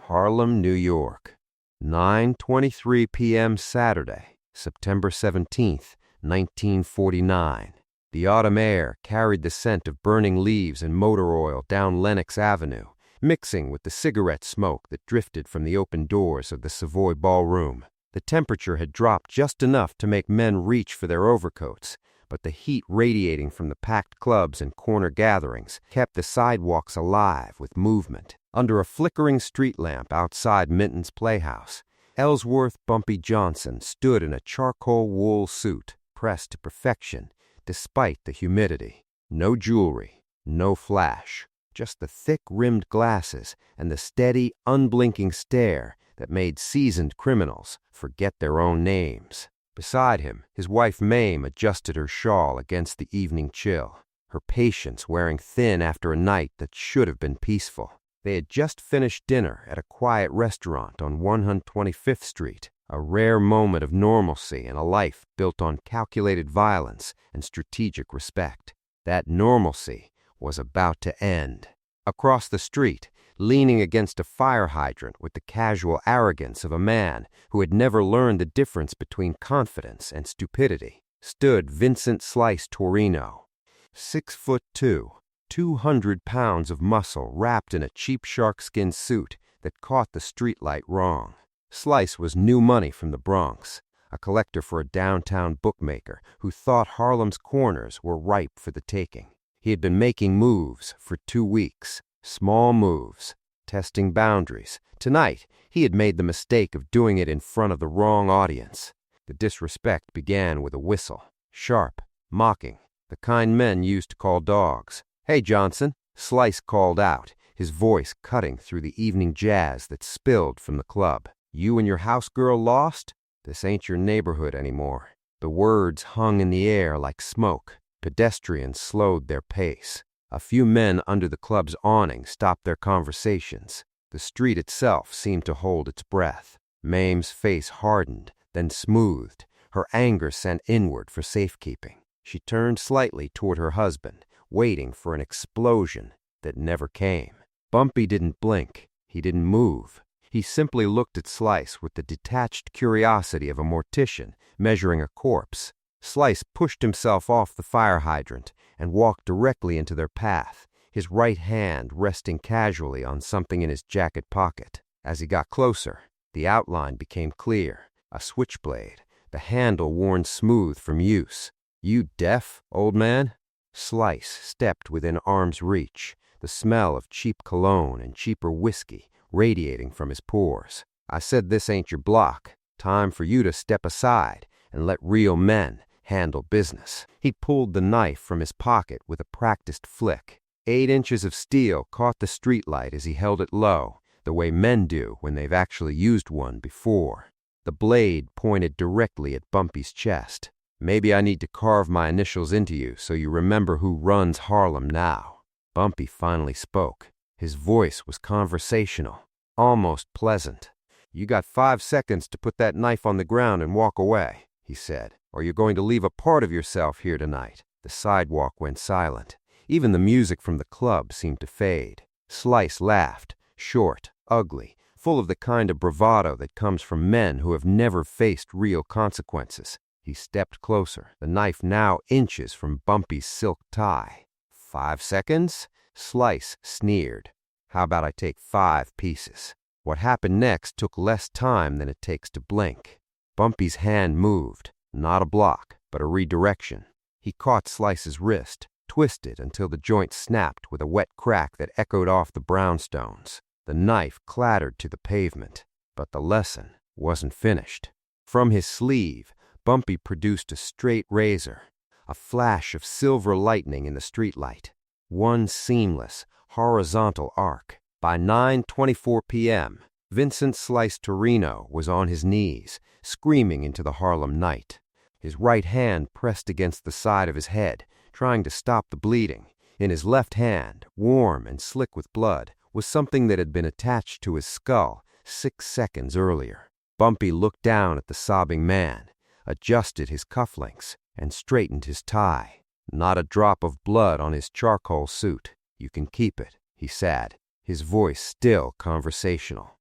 Harlem, New York. 9:23 p.m. Saturday, September 17th, 1949. The autumn air carried the scent of burning leaves and motor oil down Lenox Avenue, mixing with the cigarette smoke that drifted from the open doors of the Savoy Ballroom. The temperature had dropped just enough to make men reach for their overcoats, but the heat radiating from the packed clubs and corner gatherings kept the sidewalks alive with movement. Under a flickering street lamp outside Minton's Playhouse, Ellsworth Bumpy Johnson stood in a charcoal wool suit, pressed to perfection, despite the humidity. No jewelry, no flash, just the thick-rimmed glasses and the steady, unblinking stare that made seasoned criminals forget their own names. Beside him, his wife Mame adjusted her shawl against the evening chill, her patience wearing thin after a night that should have been peaceful. They had just finished dinner at a quiet restaurant on 125th Street, a rare moment of normalcy in a life built on calculated violence and strategic respect. That normalcy was about to end. Across the street, leaning against a fire hydrant with the casual arrogance of a man who had never learned the difference between confidence and stupidity, stood Vincent Slice Torino. 6'2", 200 pounds of muscle wrapped in a cheap sharkskin suit that caught the streetlight wrong. Slice was new money from the Bronx, a collector for a downtown bookmaker who thought Harlem's corners were ripe for the taking. He had been making moves for 2 weeks. Small moves, testing boundaries. Tonight, he had made the mistake of doing it in front of the wrong audience. The disrespect began with a whistle, sharp, mocking, the kind men used to call dogs. "Hey, Johnson," Slice called out, his voice cutting through the evening jazz that spilled from the club. "You and your house girl lost? This ain't your neighborhood anymore." The words hung in the air like smoke. Pedestrians slowed their pace. A few men under the club's awning stopped their conversations. The street itself seemed to hold its breath. Mame's face hardened, then smoothed, her anger sent inward for safekeeping. She turned slightly toward her husband, waiting for an explosion that never came. Bumpy didn't blink. He didn't move. He simply looked at Slice with the detached curiosity of a mortician measuring a corpse. Slice pushed himself off the fire hydrant and walked directly into their path, his right hand resting casually on something in his jacket pocket. As he got closer, the outline became clear, a switchblade, the handle worn smooth from use. "You deaf, old man?" Slice stepped within arm's reach, the smell of cheap cologne and cheaper whiskey radiating from his pores. "I said this ain't your block. Time for you to step aside and let real men handle business." He pulled the knife from his pocket with a practiced flick. 8 inches of steel caught the streetlight as he held it low, the way men do when they've actually used one before. The blade pointed directly at Bumpy's chest. "Maybe I need to carve my initials into you so you remember who runs Harlem now." Bumpy finally spoke. His voice was conversational, almost pleasant. "You got 5 seconds to put that knife on the ground and walk away," he said, "or you're going to leave a part of yourself here tonight." The sidewalk went silent. Even the music from the club seemed to fade. Slice laughed, short, ugly, full of the kind of bravado that comes from men who have never faced real consequences. He stepped closer, the knife now inches from Bumpy's silk tie. 5 seconds? Slice sneered. "How about I take 5 pieces?" What happened next took less time than it takes to blink. Bumpy's hand moved, not a block, but a redirection. He caught Slice's wrist, twisted until the joint snapped with a wet crack that echoed off the brownstones. The knife clattered to the pavement, but the lesson wasn't finished. From his sleeve, Bumpy produced a straight razor, a flash of silver lightning in the streetlight. One seamless, horizontal arc. By 9:24 p.m., Vincent Slice Torino was on his knees, screaming into the Harlem night. His right hand pressed against the side of his head, trying to stop the bleeding. In his left hand, warm and slick with blood, was something that had been attached to his skull 6 seconds earlier. Bumpy looked down at the sobbing man, adjusted his cufflinks, and straightened his tie. "Not a drop of blood on his charcoal suit. You can keep it," he said, his voice still conversational.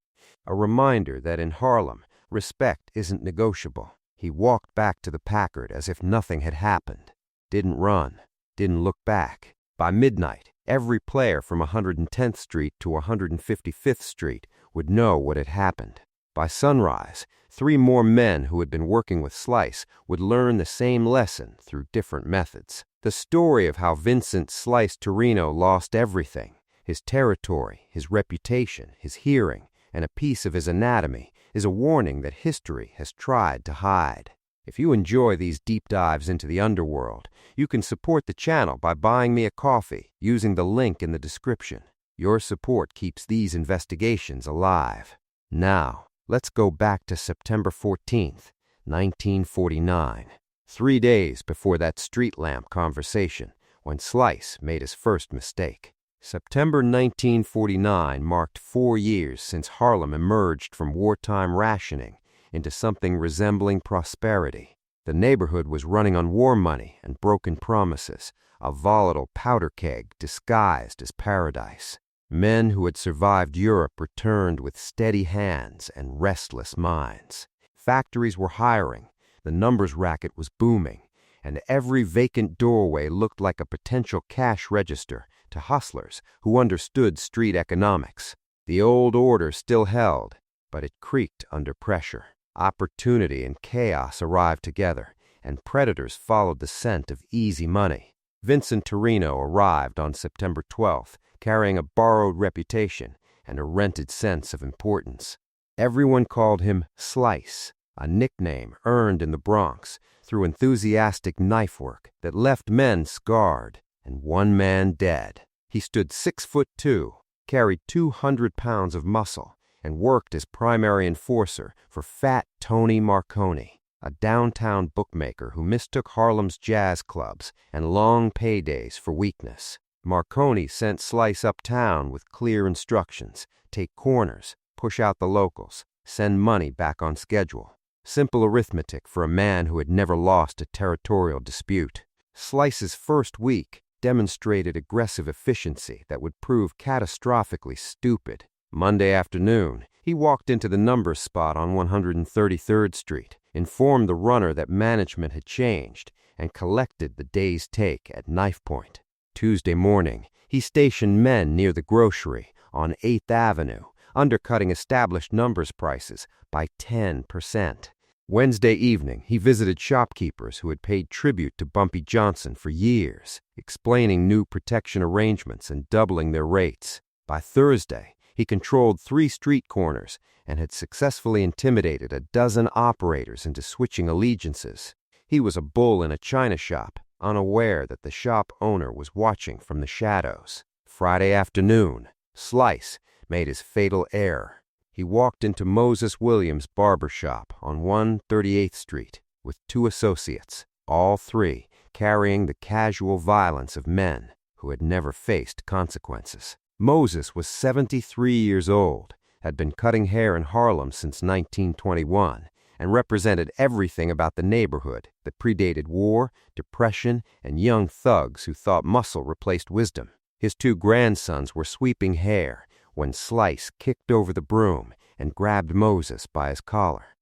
a reminder that in Harlem, respect isn't negotiable. He walked back to the Packard as if nothing had happened. Didn't run, didn't look back. By midnight, every player from 110th Street to 155th Street would know what had happened. By sunrise, 3 more men who had been working with Slice would learn the same lesson through different methods. The story of how Vincent Slice Torino lost everything, his territory, his reputation, his hearing, and a piece of his anatomy, is a warning that history has tried to hide. If you enjoy these deep dives into the underworld, you can support the channel by buying me a coffee using the link in the description. Your support keeps these investigations alive. Now, let's go back to September 14th, 1949, 3 days before that street lamp conversation when Slice made his first mistake. September 1949 marked 4 years since Harlem emerged from wartime rationing into something resembling prosperity. The neighborhood was running on war money and broken promises, a volatile powder keg disguised as paradise. Men who had survived Europe returned with steady hands and restless minds. Factories were hiring, the numbers racket was booming, and every vacant doorway looked like a potential cash register to hustlers who understood street economics. The old order still held, but it creaked under pressure. Opportunity and chaos arrived together, and predators followed the scent of easy money. Vincent Torino arrived on September 12th, carrying a borrowed reputation and a rented sense of importance. Everyone called him Slice, a nickname earned in the Bronx through enthusiastic knife work that left men scarred and 1 man dead. He stood 6'2", carried 200 pounds of muscle, and worked as primary enforcer for Fat Tony Marconi, a downtown bookmaker who mistook Harlem's jazz clubs and long paydays for weakness. Marconi sent Slice uptown with clear instructions: take corners, push out the locals, send money back on schedule. Simple arithmetic for a man who had never lost a territorial dispute. Slice's first week demonstrated aggressive efficiency that would prove catastrophically stupid. Monday afternoon, he walked into the numbers spot on 133rd Street, informed the runner that management had changed, and collected the day's take at knife point. Tuesday morning, he stationed men near the grocery on 8th Avenue, undercutting established numbers prices by 10%. Wednesday evening, he visited shopkeepers who had paid tribute to Bumpy Johnson for years, explaining new protection arrangements and doubling their rates. By Thursday, he controlled 3 street corners and had successfully intimidated a dozen operators into switching allegiances. He was a bull in a china shop, unaware that the shop owner was watching from the shadows. Friday afternoon, Slice made his fatal error. He walked into Moses Williams' barber shop on 138th Street with 2 associates, all 3 carrying the casual violence of men who had never faced consequences. Moses was 73 years old, had been cutting hair in Harlem since 1921, and represented everything about the neighborhood that predated war, depression, and young thugs who thought muscle replaced wisdom. His 2 grandsons were sweeping hair when Slice kicked over the broom and grabbed Moses by his collar.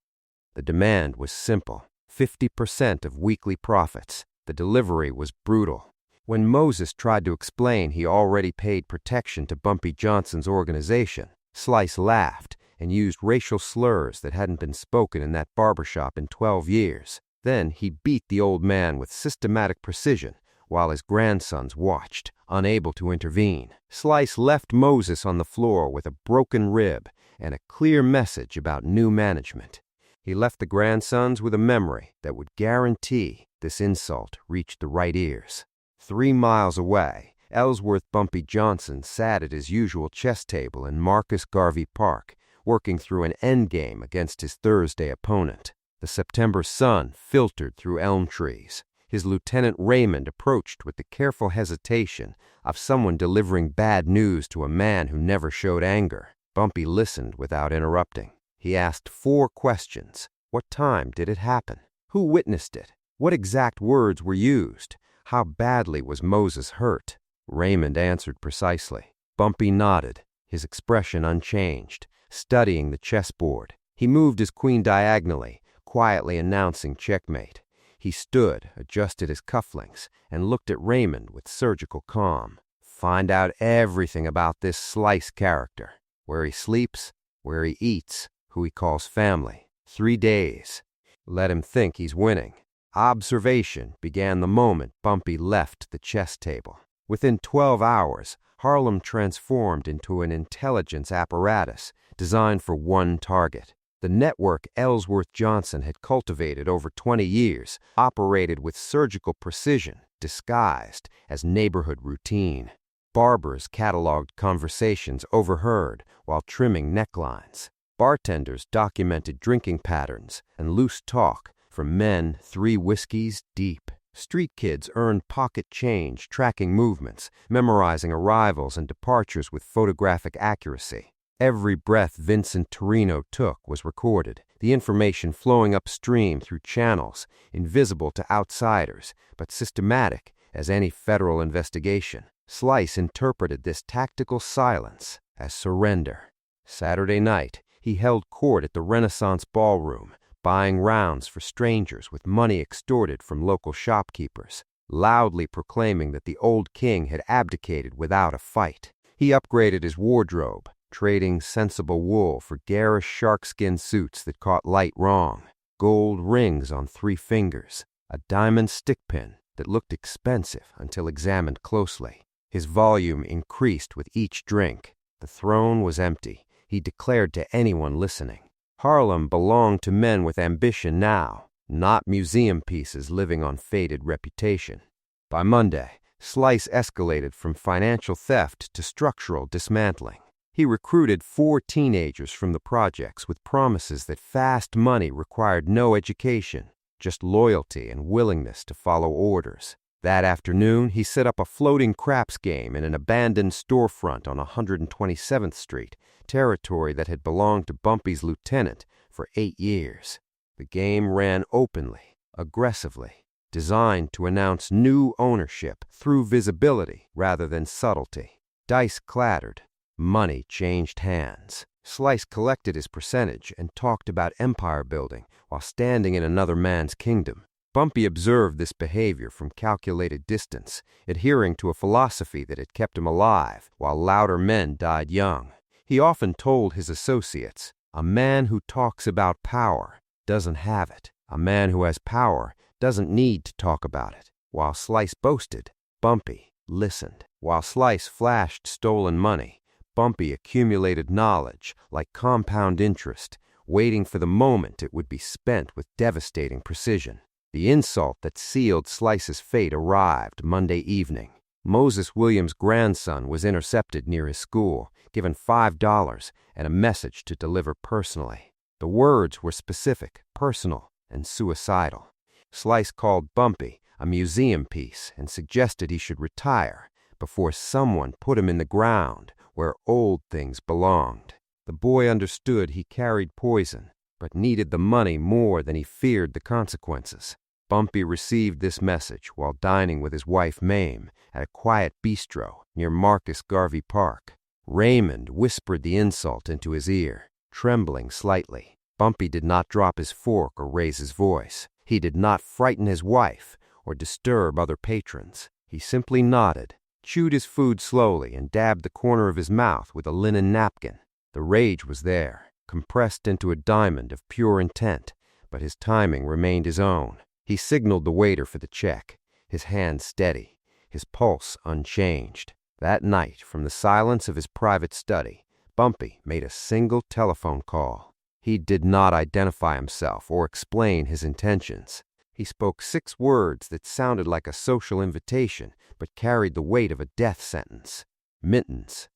The demand was simple: 50% of weekly profits. The delivery was brutal. When Moses tried to explain he already paid protection to Bumpy Johnson's organization, Slice laughed and used racial slurs that hadn't been spoken in that barbershop in 12 years. Then he beat the old man with systematic precision while his grandsons watched, unable to intervene. Slice left Moses on the floor with a broken rib and a clear message about new management. He left the grandsons with a memory that would guarantee this insult reached the right ears. 3 miles away, Ellsworth Bumpy Johnson sat at his usual chess table in Marcus Garvey Park, working through an endgame against his Thursday opponent. The September sun filtered through elm trees. His Lieutenant Raymond approached with the careful hesitation of someone delivering bad news to a man who never showed anger. Bumpy listened without interrupting. He asked 4 questions. What time did it happen? Who witnessed it? What exact words were used? How badly was Moses hurt? Raymond answered precisely. Bumpy nodded, his expression unchanged, studying the chessboard. He moved his queen diagonally, quietly announcing checkmate. He stood, adjusted his cufflinks, and looked at Raymond with surgical calm. Find out everything about this Slice character. Where he sleeps, where he eats, who he calls family. 3 days. Let him think he's winning. Observation began the moment Bumpy left the chess table. Within 12 hours, Harlem transformed into an intelligence apparatus designed for one target. The network Ellsworth Johnson had cultivated over 20 years operated with surgical precision, disguised as neighborhood routine. Barbers cataloged conversations overheard while trimming necklines. Bartenders documented drinking patterns and loose talk from men 3 whiskeys deep. Street kids earned pocket change, tracking movements, memorizing arrivals and departures with photographic accuracy. Every breath Vincent Torino took was recorded, the information flowing upstream through channels invisible to outsiders, but systematic as any federal investigation. Slice interpreted this tactical silence as surrender. Saturday night, he held court at the Renaissance Ballroom, buying rounds for strangers with money extorted from local shopkeepers, loudly proclaiming that the old king had abdicated without a fight. He upgraded his wardrobe, trading sensible wool for garish sharkskin suits that caught light wrong, gold rings on 3 fingers, a diamond stickpin that looked expensive until examined closely. His volume increased with each drink. The throne was empty, he declared to anyone listening. Harlem belonged to men with ambition now, not museum pieces living on faded reputation. By Monday, Slice escalated from financial theft to structural dismantling. He recruited 4 teenagers from the projects with promises that fast money required no education, just loyalty and willingness to follow orders. That afternoon, he set up a floating craps game in an abandoned storefront on 127th Street, territory that had belonged to Bumpy's lieutenant for 8 years. The game ran openly, aggressively, designed to announce new ownership through visibility rather than subtlety. Dice clattered. Money changed hands. Slice collected his percentage and talked about empire building while standing in another man's kingdom. Bumpy observed this behavior from calculated distance, adhering to a philosophy that had kept him alive while louder men died young. He often told his associates, "A man who talks about power doesn't have it. A man who has power doesn't need to talk about it." While Slice boasted, Bumpy listened. While Slice flashed stolen money, Bumpy accumulated knowledge like compound interest, waiting for the moment it would be spent with devastating precision. The insult that sealed Slice's fate arrived Monday evening. Moses Williams' grandson was intercepted near his school, given $5 and a message to deliver personally. The words were specific, personal, and suicidal. Slice called Bumpy a museum piece and suggested he should retire before someone put him in the ground where old things belonged. The boy understood he carried poison, but needed the money more than he feared the consequences. Bumpy received this message while dining with his wife Mame at a quiet bistro near Marcus Garvey Park. Raymond whispered the insult into his ear, trembling slightly. Bumpy did not drop his fork or raise his voice. He did not frighten his wife or disturb other patrons. He simply nodded, chewed his food slowly, and dabbed the corner of his mouth with a linen napkin. The rage was there, compressed into a diamond of pure intent, but his timing remained his own. He signaled the waiter for the check, his hand steady, his pulse unchanged. That night, from the silence of his private study, Bumpy made a single telephone call. He did not identify himself or explain his intentions. He spoke 6 words that sounded like a social invitation, but carried the weight of a death sentence. Mittens.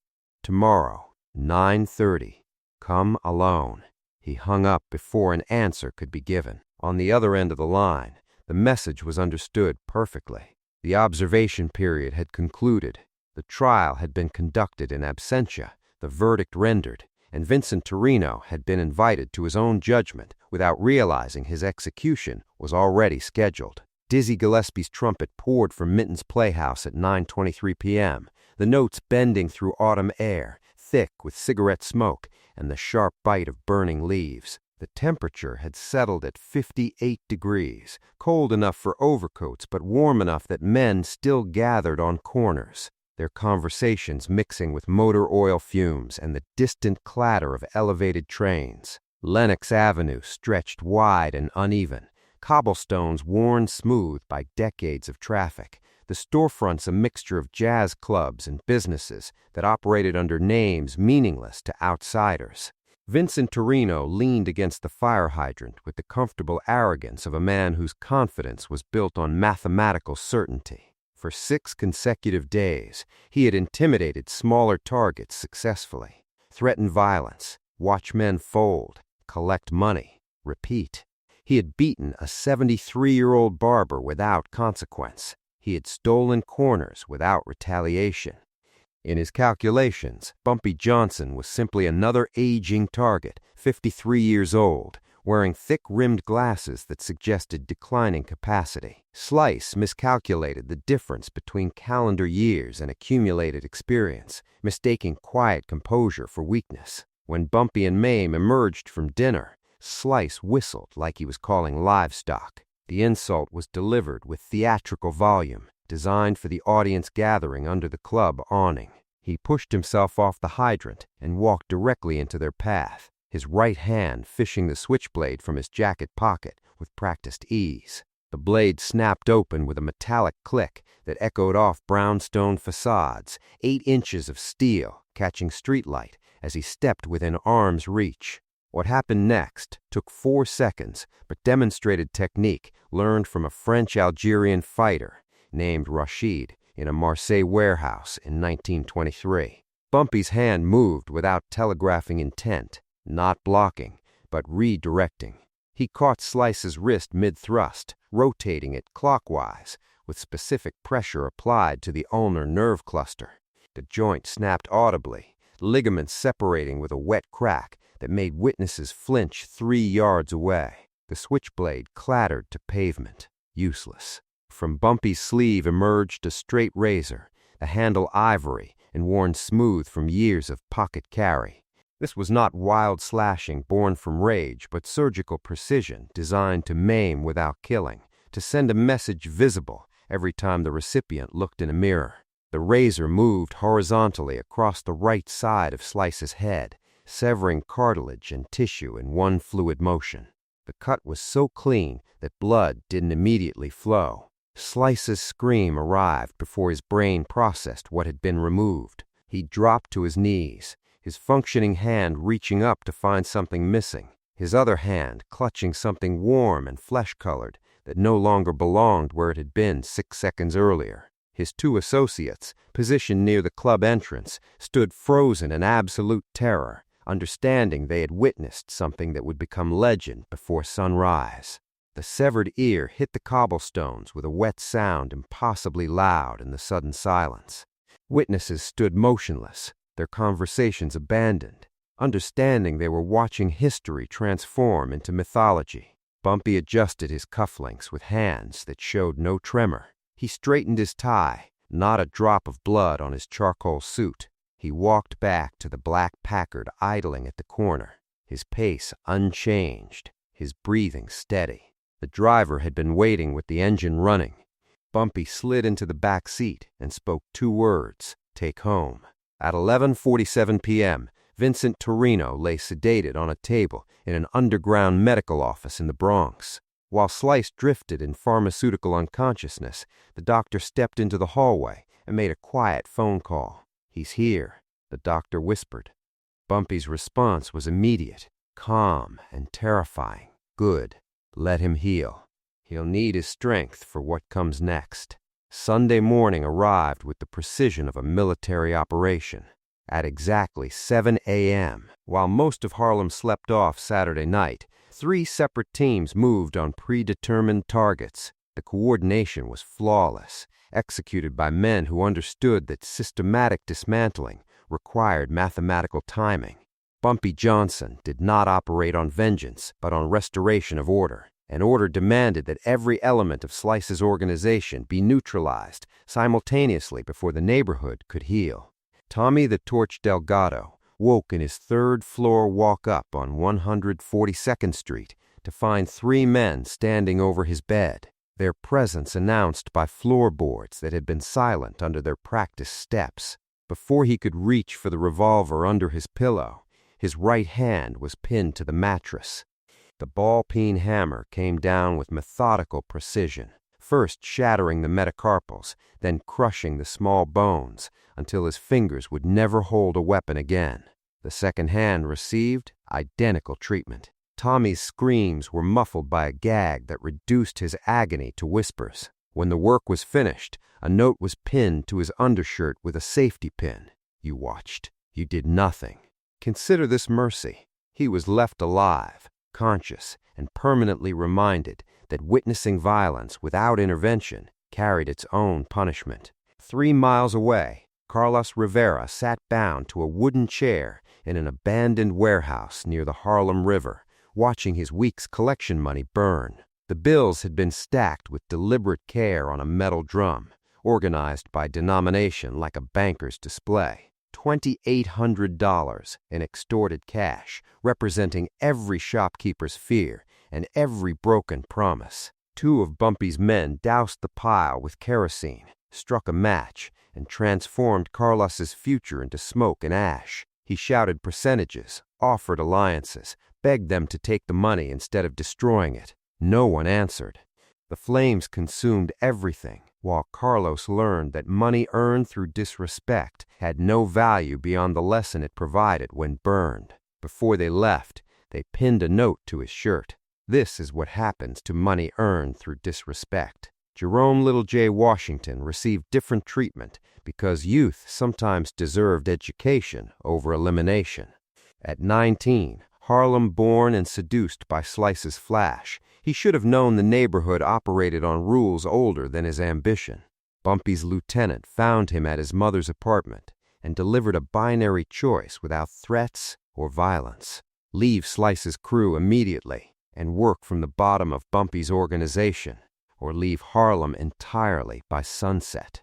Tomorrow, 9:30. Come alone. He hung up before an answer could be given. On the other end of the line, the message was understood perfectly. The observation period had concluded. The trial had been conducted in absentia, the verdict rendered, and Vincent Torino had been invited to his own judgment without realizing his execution was already scheduled. Dizzy Gillespie's trumpet poured from Mitten's Playhouse at 9:23 p.m., the notes bending through autumn air, thick with cigarette smoke and the sharp bite of burning leaves. The temperature had settled at 58 degrees, cold enough for overcoats but warm enough that men still gathered on corners, their conversations mixing with motor oil fumes and the distant clatter of elevated trains. Lenox Avenue stretched wide and uneven, cobblestones worn smooth by decades of traffic, the storefronts a mixture of jazz clubs and businesses that operated under names meaningless to outsiders. Vincent Torino leaned against the fire hydrant with the comfortable arrogance of a man whose confidence was built on mathematical certainty. For 6 consecutive days, he had intimidated smaller targets successfully, threatened violence, watched men fold, collect money, repeat. He had beaten a 73-year-old barber without consequence. He had stolen corners without retaliation. In his calculations, Bumpy Johnson was simply another aging target, 53 years old, wearing thick-rimmed glasses that suggested declining capacity. Slice miscalculated the difference between calendar years and accumulated experience, mistaking quiet composure for weakness. When Bumpy and Mame emerged from dinner, Slice whistled like he was calling livestock. The insult was delivered with theatrical volume, designed for the audience gathering under the club awning. He pushed himself off the hydrant and walked directly into their path, his right hand fishing the switchblade from his jacket pocket with practiced ease. The blade snapped open with a metallic click that echoed off brownstone facades, 8 inches of steel catching streetlight as he stepped within arm's reach. What happened next took 4 seconds, but demonstrated technique learned from a French-Algerian fighter named Rashid in a Marseille warehouse in 1923. Bumpy's hand moved without telegraphing intent, not blocking, but redirecting. He caught Slice's wrist mid-thrust, rotating it clockwise, with specific pressure applied to the ulnar nerve cluster. The joint snapped audibly, ligaments separating with a wet crack that made witnesses flinch 3 yards away. The switchblade clattered to pavement, useless. From Bumpy's sleeve emerged a straight razor, the handle ivory and worn smooth from years of pocket carry. This was not wild slashing born from rage, but surgical precision designed to maim without killing, to send a message visible every time the recipient looked in a mirror. The razor moved horizontally across the right side of Slice's head, severing cartilage and tissue in one fluid motion. The cut was so clean that blood didn't immediately flow. Slice's scream arrived before his brain processed what had been removed. He dropped to his knees, his functioning hand reaching up to find something missing, his other hand clutching something warm and flesh-colored that no longer belonged where it had been 6 seconds earlier. His 2 associates, positioned near the club entrance, stood frozen in absolute terror, understanding they had witnessed something that would become legend before sunrise. The severed ear hit the cobblestones with a wet sound impossibly loud in the sudden silence. Witnesses stood motionless, their conversations abandoned, understanding they were watching history transform into mythology. Bumpy adjusted his cufflinks with hands that showed no tremor. He straightened his tie, not a drop of blood on his charcoal suit. He walked back to the black Packard idling at the corner, his pace unchanged, his breathing steady. The driver had been waiting with the engine running. Bumpy slid into the back seat and spoke 2 words, "Take home." At 11:47 p.m., Vincent Torino lay sedated on a table in an underground medical office in the Bronx. While Slice drifted in pharmaceutical unconsciousness, the doctor stepped into the hallway and made a quiet phone call. "He's here," the doctor whispered. Bumpy's response was immediate, calm and terrifying. "Good. Let him heal. He'll need his strength for what comes next." Sunday morning arrived with the precision of a military operation. At exactly 7 a.m., while most of Harlem slept off Saturday night, 3 separate teams moved on predetermined targets. The coordination was flawless, executed by men who understood that systematic dismantling required mathematical timing. Bumpy Johnson did not operate on vengeance, but on restoration of order. An order demanded that every element of Slice's organization be neutralized simultaneously before the neighborhood could heal. Tommy the Torch Delgado, woke in his third-floor walk-up on 142nd Street to find 3 men standing over his bed, their presence announced by floorboards that had been silent under their practice steps. Before he could reach for the revolver under his pillow, his right hand was pinned to the mattress. The ball-peen hammer came down with methodical precision, first shattering the metacarpals, then crushing the small bones until his fingers would never hold a weapon again. The second hand received identical treatment. Tommy's screams were muffled by a gag that reduced his agony to whispers. When the work was finished, a note was pinned to his undershirt with a safety pin. You watched. You did nothing. Consider this mercy. He was left alive, conscious, and permanently reminded that witnessing violence without intervention carried its own punishment. 3 miles away, Carlos Rivera sat bound to a wooden chair in an abandoned warehouse near the Harlem River, watching his week's collection money burn. The bills had been stacked with deliberate care on a metal drum, organized by denomination like a banker's display. $2,800 in extorted cash, representing every shopkeeper's fear and every broken promise. 2 of Bumpy's men doused the pile with kerosene, struck a match, and transformed Carlos's future into smoke and ash. He shouted percentages, offered alliances, begged them to take the money instead of destroying it. No one answered. The flames consumed everything, while Carlos learned that money earned through disrespect had no value beyond the lesson it provided when burned. Before they left, they pinned a note to his shirt. This is what happens to money earned through disrespect. Jerome Little J. Washington received different treatment because youth sometimes deserved education over elimination. At 19, Harlem born and seduced by Slice's flash, he should have known the neighborhood operated on rules older than his ambition. Bumpy's lieutenant found him at his mother's apartment and delivered a binary choice without threats or violence. Leave Slice's crew immediately and work from the bottom of Bumpy's organization, or leave Harlem entirely by sunset.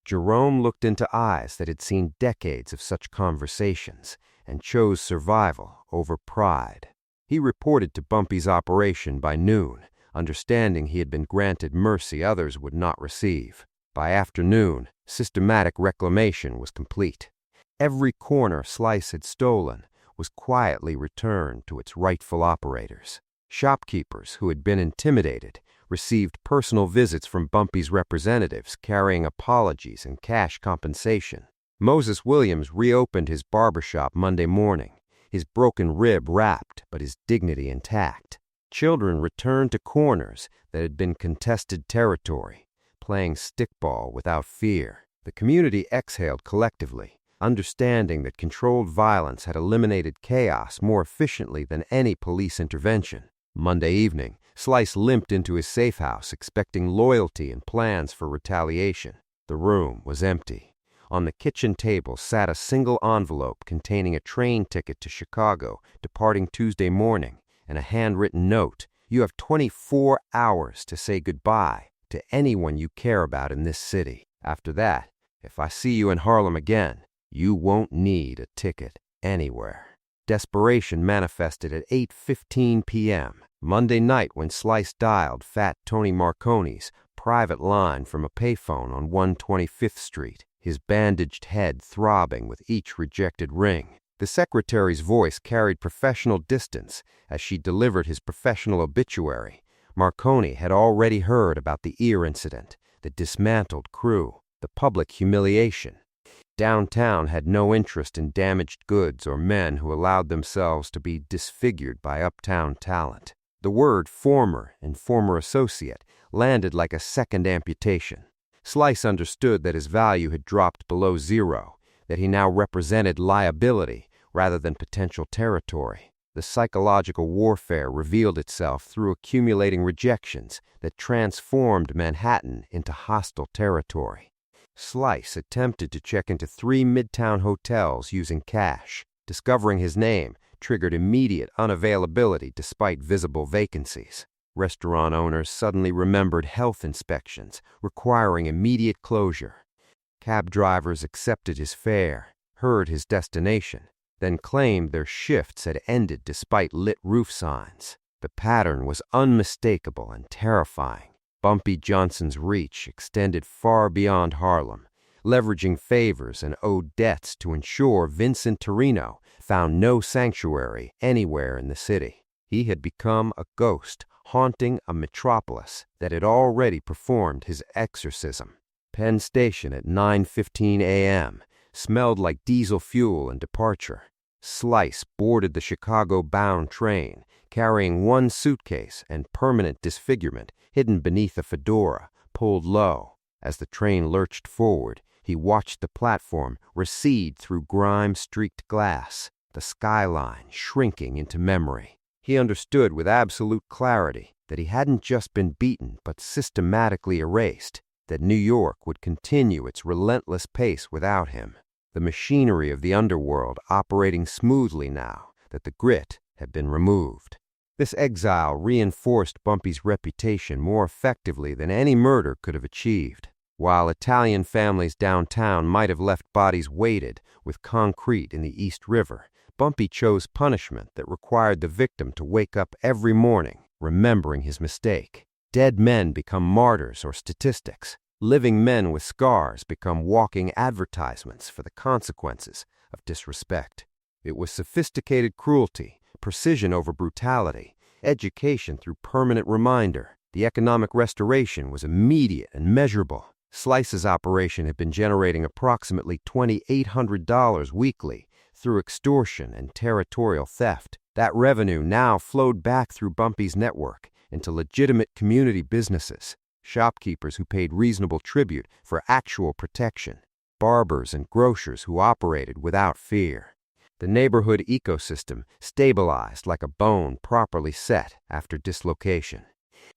Jerome looked into eyes that had seen decades of such conversations and chose survival over pride. He reported to Bumpy's operation by noon, understanding he had been granted mercy others would not receive. By afternoon, systematic reclamation was complete. Every corner Slice had stolen was quietly returned to its rightful operators. Shopkeepers who had been intimidated received personal visits from Bumpy's representatives carrying apologies and cash compensation. Moses Williams reopened his barbershop Monday morning, his broken rib wrapped but his dignity intact. Children returned to corners that had been contested territory, playing stickball without fear. The community exhaled collectively, understanding that controlled violence had eliminated chaos more efficiently than any police intervention. Monday evening, Slice limped into his safe house expecting loyalty and plans for retaliation. The room was empty. On the kitchen table sat a single envelope containing a train ticket to Chicago, departing Tuesday morning, and a handwritten note. You have 24 hours to say goodbye to anyone you care about in this city. After that, if I see you in Harlem again, you won't need a ticket anywhere. Desperation manifested at 8:15 p.m. Monday night when Slice dialed Fat Tony Marconi's private line from a payphone on 125th Street, his bandaged head throbbing with each rejected ring. The secretary's voice carried professional distance as she delivered his professional obituary. Marconi had already heard about the ear incident, the dismantled crew, the public humiliation. Downtown had no interest in damaged goods or men who allowed themselves to be disfigured by uptown talent. The word former and former associate landed like a second amputation. Slice understood that his value had dropped below zero, that he now represented liability rather than potential territory. The psychological warfare revealed itself through accumulating rejections that transformed Manhattan into hostile territory. Slice attempted to check into 3 midtown hotels using cash. Discovering his name triggered immediate unavailability despite visible vacancies. Restaurant owners suddenly remembered health inspections requiring immediate closure. Cab drivers accepted his fare, heard his destination, then claimed their shifts had ended despite lit roof signs. The pattern was unmistakable and terrifying. Bumpy Johnson's reach extended far beyond Harlem, leveraging favors and owed debts to ensure Vincent Torino found no sanctuary anywhere in the city. He had become a ghost, haunting a metropolis that had already performed his exorcism. Penn Station at 9:15 a.m. smelled like diesel fuel and departure. Slice boarded the Chicago-bound train, carrying one suitcase and permanent disfigurement hidden beneath a fedora, pulled low. As the train lurched forward, he watched the platform recede through grime-streaked glass, the skyline shrinking into memory. He understood with absolute clarity that he hadn't just been beaten but systematically erased, that New York would continue its relentless pace without him. The machinery of the underworld operating smoothly now that the grit had been removed. This exile reinforced Bumpy's reputation more effectively than any murder could have achieved. While Italian families downtown might have left bodies weighted with concrete in the East River, Bumpy chose punishment that required the victim to wake up every morning remembering his mistake. Dead men become martyrs or statistics. Living men with scars become walking advertisements for the consequences of disrespect. It was sophisticated cruelty, precision over brutality, education through permanent reminder. The economic restoration was immediate and measurable. Slice's operation had been generating approximately $2,800 weekly through extortion and territorial theft. That revenue now flowed back through Bumpy's network into legitimate community businesses, shopkeepers who paid reasonable tribute for actual protection, barbers and grocers who operated without fear. The neighborhood ecosystem stabilized like a bone properly set after dislocation.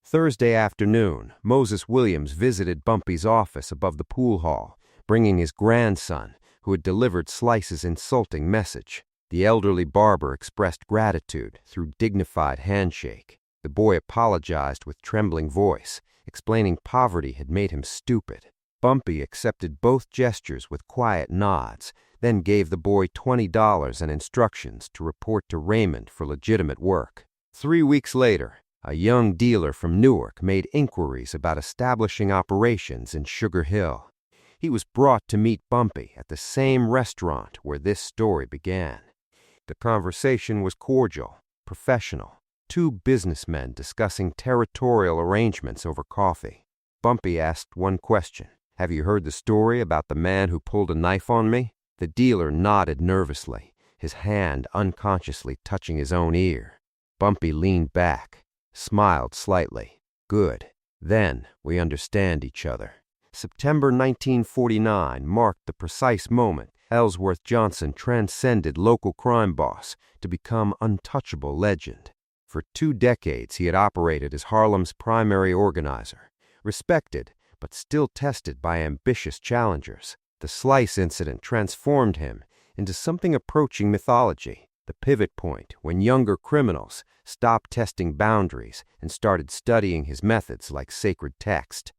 Thursday afternoon, Moses Williams visited Bumpy's office above the pool hall, bringing his grandson, who had delivered Slice's insulting message. The elderly barber expressed gratitude through dignified handshake. The boy apologized with trembling voice, explaining poverty had made him stupid. Bumpy accepted both gestures with quiet nods, then gave the boy $20 and instructions to report to Raymond for legitimate work. 3 weeks later, a young dealer from Newark made inquiries about establishing operations in Sugar Hill. He was brought to meet Bumpy at the same restaurant where this story began. The conversation was cordial, professional. Two businessmen discussing territorial arrangements over coffee. Bumpy asked one question. "Have you heard the story about the man who pulled a knife on me?" The dealer nodded nervously, his hand unconsciously touching his own ear. Bumpy leaned back, smiled slightly. "Good. Then we understand each other." September 1949 marked the precise moment Ellsworth Johnson transcended local crime boss to become untouchable legend. For 2 decades he had operated as Harlem's primary organizer, respected but still tested by ambitious challengers. The Slice incident transformed him into something approaching mythology, the pivot point when younger criminals stopped testing boundaries and started studying his methods like sacred text.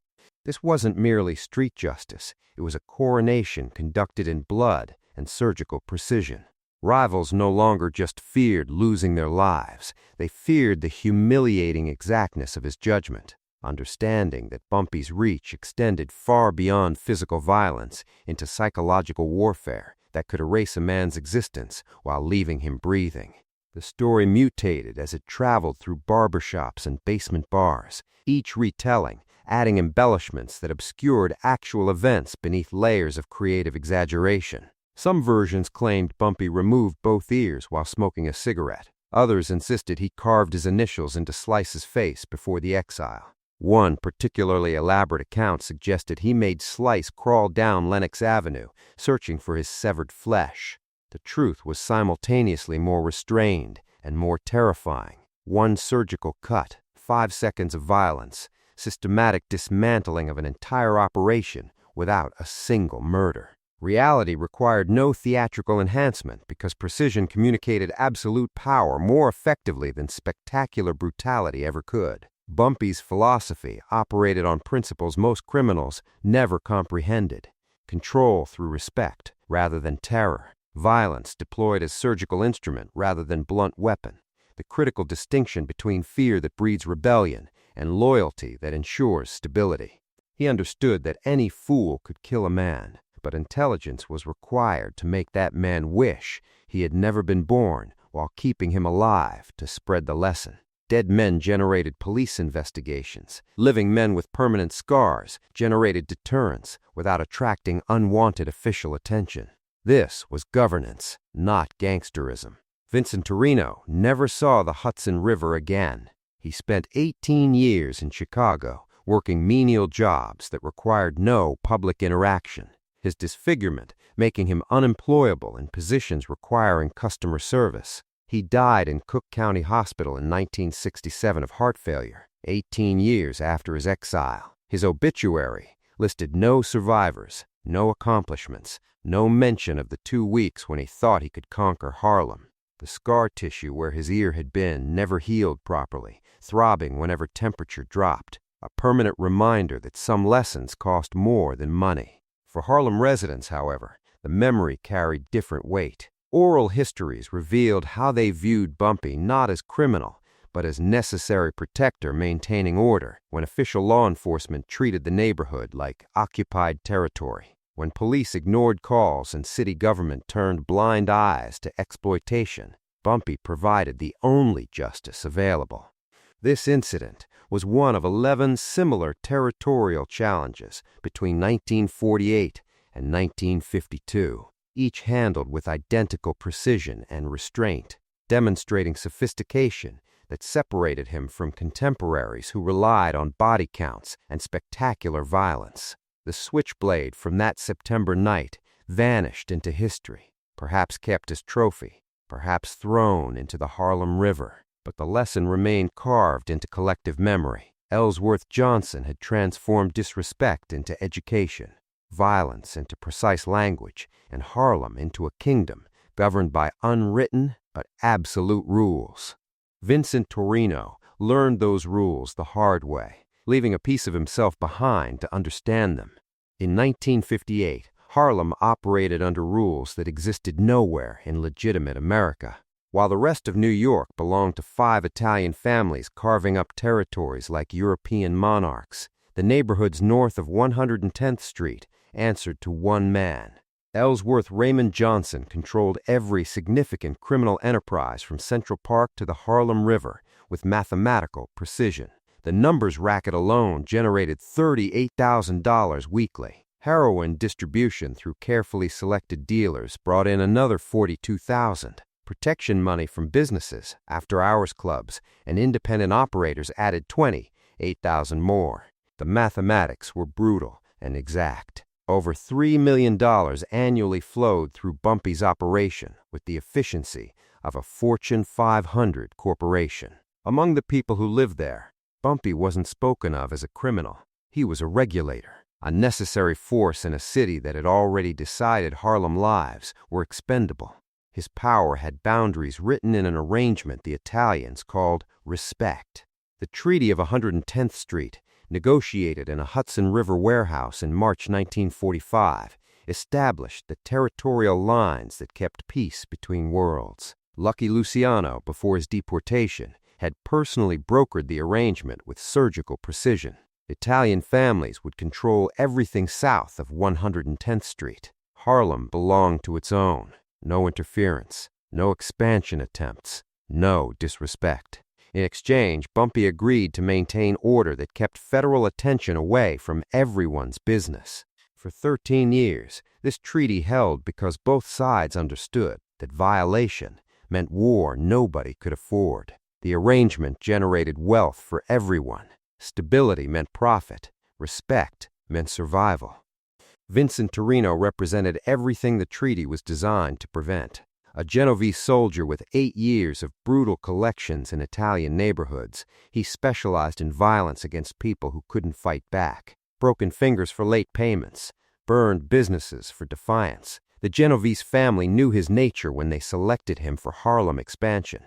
This wasn't merely street justice, it was a coronation conducted in blood and surgical precision. Rivals no longer just feared losing their lives, they feared the humiliating exactness of his judgment. Understanding that Bumpy's reach extended far beyond physical violence into psychological warfare that could erase a man's existence while leaving him breathing. The story mutated as it traveled through barbershops and basement bars, each retelling adding embellishments that obscured actual events beneath layers of creative exaggeration. Some versions claimed Bumpy removed both ears while smoking a cigarette. Others insisted he carved his initials into Slice's face before the exile. One particularly elaborate account suggested he made Slice crawl down Lenox Avenue, searching for his severed flesh. The truth was simultaneously more restrained and more terrifying. One surgical cut, 5 seconds of violence, systematic dismantling of an entire operation without a single murder. Reality required no theatrical enhancement because precision communicated absolute power more effectively than spectacular brutality ever could. Bumpy's philosophy operated on principles most criminals never comprehended: control through respect rather than terror, Violence deployed as surgical instrument rather than blunt weapon. The critical distinction between fear that breeds rebellion and loyalty that ensures stability. He understood that any fool could kill a man, but intelligence was required to make that man wish he had never been born while keeping him alive to spread the lesson. Dead men generated police investigations. Living men with permanent scars generated deterrence without attracting unwanted official attention. This was governance, not gangsterism. Vincent Torino never saw the Hudson River again. He spent 18 years in Chicago, working menial jobs that required no public interaction. His disfigurement making him unemployable in positions requiring customer service. He died in Cook County Hospital in 1967 of heart failure, 18 years after his exile. His obituary listed no survivors, no accomplishments, no mention of the 2 weeks when he thought he could conquer Harlem. The scar tissue where his ear had been never healed properly, throbbing whenever temperature dropped, a permanent reminder that some lessons cost more than money. For Harlem residents, however, the memory carried different weight. Oral histories revealed how they viewed Bumpy not as criminal, but as necessary protector maintaining order when official law enforcement treated the neighborhood like occupied territory. When police ignored calls and city government turned blind eyes to exploitation, Bumpy provided the only justice available. This incident was one of 11 similar territorial challenges between 1948 and 1952, each handled with identical precision and restraint, demonstrating sophistication that separated him from contemporaries who relied on body counts and spectacular violence. The switchblade from that September night vanished into history, perhaps kept as trophy, perhaps thrown into the Harlem River. But the lesson remained carved into collective memory. Ellsworth Johnson had transformed disrespect into education, violence into precise language, and Harlem into a kingdom governed by unwritten but absolute rules. Vincent Torino learned those rules the hard way, leaving a piece of himself behind to understand them. In 1958, Harlem operated under rules that existed nowhere in legitimate America. While the rest of New York belonged to 5 Italian families carving up territories like European monarchs, the neighborhoods north of 110th Street answered to one man. Ellsworth Raymond Johnson controlled every significant criminal enterprise from Central Park to the Harlem River with mathematical precision. The numbers racket alone generated $38,000 weekly. Heroin distribution through carefully selected dealers brought in another $42,000. Protection money from businesses, after-hours clubs, and independent operators added $28,000 more. The mathematics were brutal and exact. Over $3 million annually flowed through Bumpy's operation with the efficiency of a Fortune 500 corporation. Among the people who lived there, Bumpy wasn't spoken of as a criminal. He was a regulator, a necessary force in a city that had already decided Harlem lives were expendable. His power had boundaries written in an arrangement the Italians called respect. The Treaty of 110th Street, negotiated in a Hudson River warehouse in March 1945, established the territorial lines that kept peace between worlds. Lucky Luciano, before his deportation, had personally brokered the arrangement with surgical precision. Italian families would control everything south of 110th Street. Harlem belonged to its own. No interference, no expansion attempts, no disrespect. In exchange, Bumpy agreed to maintain order that kept federal attention away from everyone's business. For 13 years, this treaty held because both sides understood that violation meant war nobody could afford. The arrangement generated wealth for everyone. Stability meant profit. Respect meant survival. Vincent Torino represented everything the treaty was designed to prevent. A Genovese soldier with 8 years of brutal collections in Italian neighborhoods, he specialized in violence against people who couldn't fight back. Broken fingers for late payments, burned businesses for defiance. The Genovese family knew his nature when they selected him for Harlem expansion.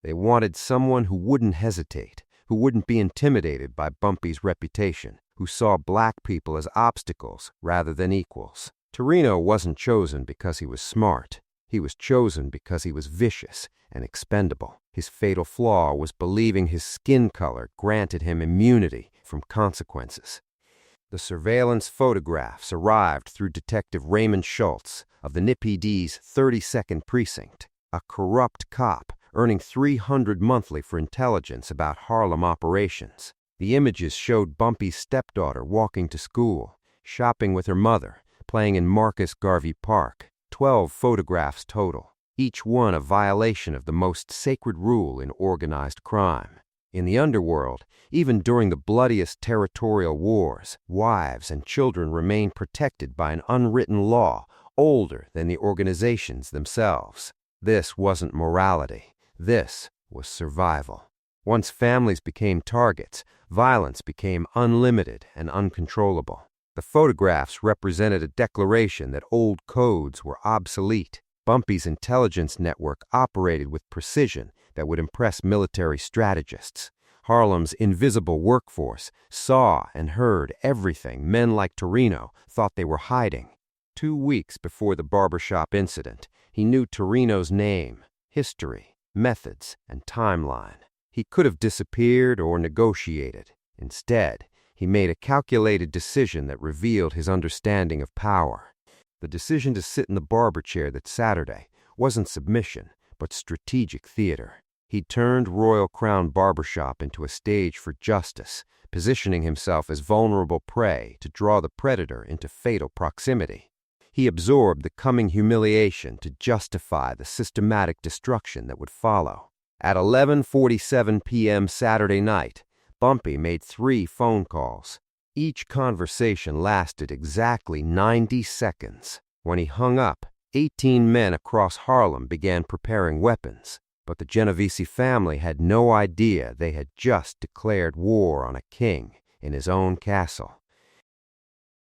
They wanted someone who wouldn't hesitate, who wouldn't be intimidated by Bumpy's reputation, who saw black people as obstacles rather than equals. Torino wasn't chosen because he was smart. He was chosen because he was vicious and expendable. His fatal flaw was believing his skin color granted him immunity from consequences. The surveillance photographs arrived through Detective Raymond Schultz of the NYPD's 32nd Precinct, a corrupt cop earning $300 monthly for intelligence about Harlem operations. The images showed Bumpy's stepdaughter walking to school, shopping with her mother, playing in Marcus Garvey Park. 12 photographs total, each one a violation of the most sacred rule in organized crime. In the underworld, even during the bloodiest territorial wars, wives and children remained protected by an unwritten law older than the organizations themselves. This wasn't morality. This was survival. Once families became targets, violence became unlimited and uncontrollable. The photographs represented a declaration that old codes were obsolete. Bumpy's intelligence network operated with precision that would impress military strategists. Harlem's invisible workforce saw and heard everything men like Torino thought they were hiding. 2 weeks before the barbershop incident, he knew Torino's name, history, methods, and timeline. He could have disappeared or negotiated. Instead, he made a calculated decision that revealed his understanding of power. The decision to sit in the barber chair that Saturday wasn't submission, but strategic theater. He turned Royal Crown Barbershop into a stage for justice, positioning himself as vulnerable prey to draw the predator into fatal proximity. He absorbed the coming humiliation to justify the systematic destruction that would follow. At 11:47 p.m. Saturday night, Bumpy made 3 phone calls. Each conversation lasted exactly 90 seconds. When he hung up, 18 men across Harlem began preparing weapons, but the Genovese family had no idea they had just declared war on a king in his own castle.